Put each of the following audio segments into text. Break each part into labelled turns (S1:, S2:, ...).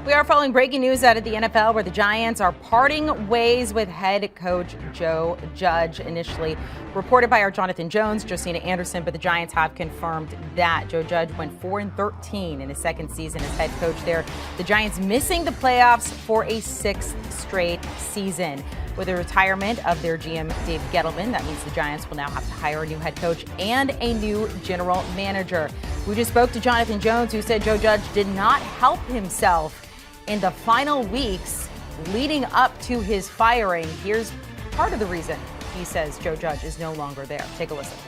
S1: We are following breaking news out of the NFL where the Giants are parting ways with head coach Joe Judge. Initially reported by our Jonathan Jones, Josina Anderson, but the Giants have confirmed that. Joe Judge went 4-13 in his second season as head coach there. The Giants missing the playoffs for a sixth straight season. With the retirement of their GM, Dave Gettleman, that means the Giants will now have to hire a new head coach and a new general manager. We just spoke to Jonathan Jones, who said Joe Judge did not help himself in the final weeks leading up to his firing. Here's part of the reason he says Joe Judge is no longer there. Take a listen.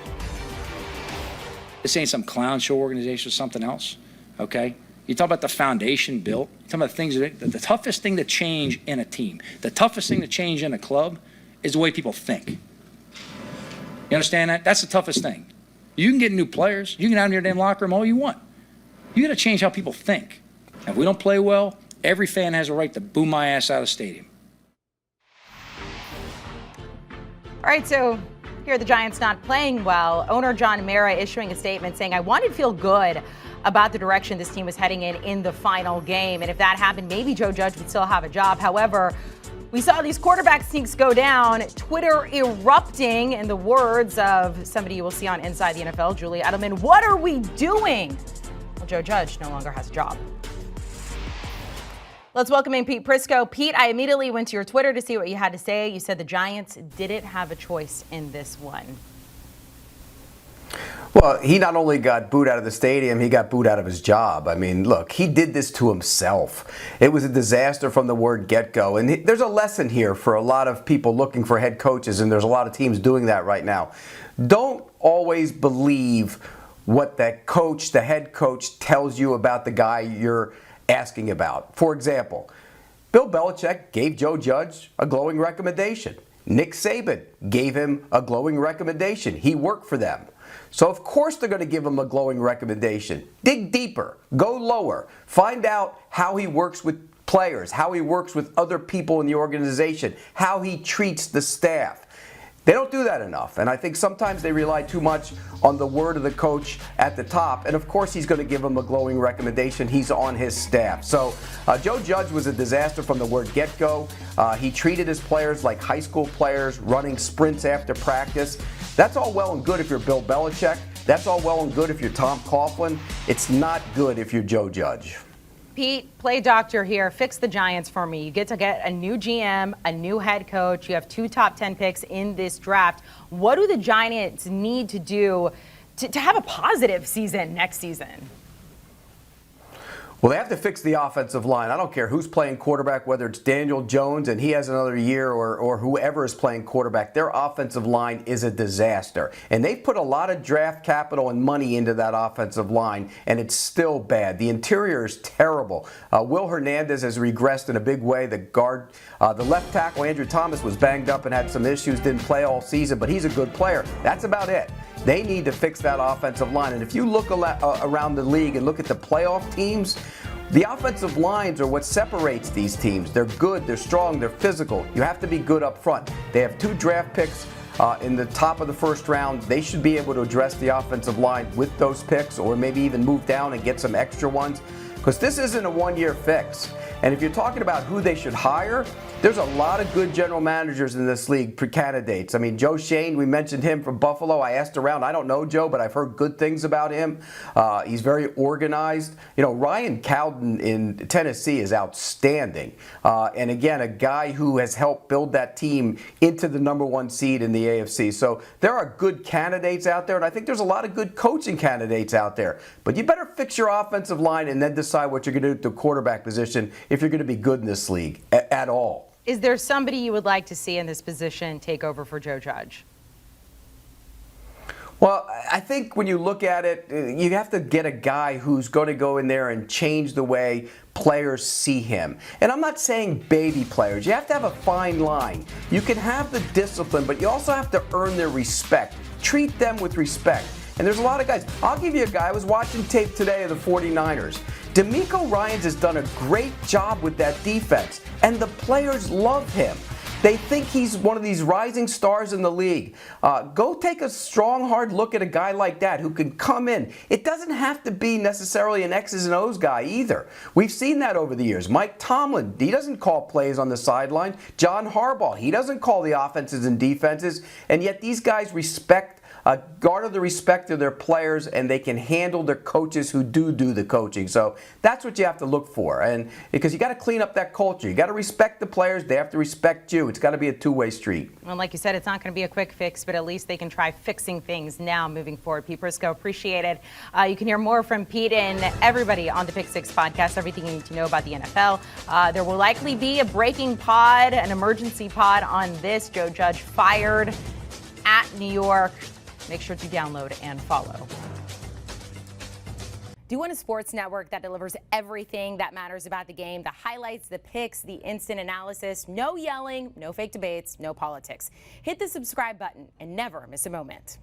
S2: This ain't some clown show organization or something else, okay? You talk about the foundation built. You talk about things that the toughest thing to change in a team, the toughest thing to change in a club is the way people think. You understand that? That's the toughest thing. You can get new players. You can have in your damn locker room all you want. You got to change how people think. And if we don't play well, every fan has a right to boo my ass out of the stadium.
S1: All right, so here are the Giants not playing well. Owner John Mara issuing a statement saying, I wanted to feel good about the direction this team was heading in the final game. And if that happened, maybe Joe Judge would still have a job. However, we saw these quarterback sneaks go down, Twitter erupting, in the words of somebody you will see on Inside the NFL, Julie Edelman. What are we doing? Well, Joe Judge no longer has a job. Let's welcome in Pete Prisco. Pete, I immediately went to your Twitter to see what you had to say. You said the Giants didn't have a choice in this one.
S3: Well, he not only got booed out of the stadium, he got booed out of his job. I mean, look, he did this to himself. It was a disaster from the word get-go. And there's a lesson here for a lot of people looking for head coaches, and there's a lot of teams doing that right now. Don't always believe what that coach, the head coach, tells you about the guy you're asking about. For example, Bill Belichick gave Joe Judge a glowing recommendation. Nick Saban gave him a glowing recommendation. He worked for them. So of course they're going to give him a glowing recommendation. Dig deeper, go lower, find out how he works with players, how he works with other people in the organization, how he treats the staff. They don't do that enough, and I think sometimes they rely too much on the word of the coach at the top, and of course he's going to give him a glowing recommendation. He's on his staff. So Joe Judge was a disaster from the word get-go. He treated his players like high school players, running sprints after practice. That's all well and good if you're Bill Belichick. That's all well and good if you're Tom Coughlin. It's not good if you're Joe Judge.
S1: Pete, play doctor here. Fix the Giants for me. You get to get a new GM, a new head coach. You have 2 top 10 picks in this draft. What do the Giants need to do to have a positive season next season?
S3: Well, they have to fix the offensive line. I don't care who's playing quarterback, whether it's Daniel Jones and he has another year or whoever is playing quarterback. Their offensive line is a disaster. And they've put a lot of draft capital and money into that offensive line, and it's still bad. The interior is terrible. Will Hernandez has regressed in a big way. The left tackle, Andrew Thomas, was banged up and had some issues, didn't play all season, but he's a good player. That's about it. They need to fix that offensive line. And if you look around the league and look at the playoff teams, the offensive lines are what separates these teams. They're good, they're strong, they're physical. You have to be good up front. They have 2 draft picks in the top of the first round. They should be able to address the offensive line with those picks, or maybe even move down and get some extra ones, because this isn't a one-year fix. And if you're talking about who they should hire, there's a lot of good general managers in this league for candidates. I mean, Joe Shane, we mentioned him from Buffalo. I asked around. I don't know Joe, but I've heard good things about him. He's very organized. You know, Ryan Cowden in Tennessee is outstanding. And again, a guy who has helped build that team into the #1 seed in the AFC. So there are good candidates out there, and I think there's a lot of good coaching candidates out there. But you better fix your offensive line and then decide what you're going to do at the quarterback position if you're going to be good in this league at all.
S1: Is there somebody you would like to see in this position take over for Joe Judge?
S3: Well, I think when you look at it, you have to get a guy who's going to go in there and change the way players see him. And I'm not saying baby players. You have to have a fine line. You can have the discipline, but you also have to earn their respect. Treat them with respect. And there's a lot of guys. I'll give you a guy. I was watching tape today of the 49ers. DeMeco Ryans has done a great job with that defense, and the players love him. They think he's one of these rising stars in the league. Go take a strong, hard look at a guy like that who can come in. It doesn't have to be necessarily an X's and O's guy either. We've seen that over the years. Mike Tomlin, he doesn't call plays on the sideline. John Harbaugh, he doesn't call the offenses and defenses. And yet these guys garner the respect of their players, and they can handle their coaches who do the coaching. So that's what you have to look for, and because you got to clean up that culture. You got to respect the players. They have to respect you. It's got to be a two-way street.
S1: Well, like you said, it's not going to be a quick fix, but at least they can try fixing things now moving forward. Pete Prisco, appreciate it. You can hear more from Pete and everybody on the Pick Six podcast, everything you need to know about the NFL. There will likely be a breaking pod, an emergency pod on this. Joe Judge fired at New York. Make sure to download and follow. Do you want a sports network that delivers everything that matters about the game? The highlights, the picks, the instant analysis, no yelling, no fake debates, no politics. Hit the subscribe button and never miss a moment.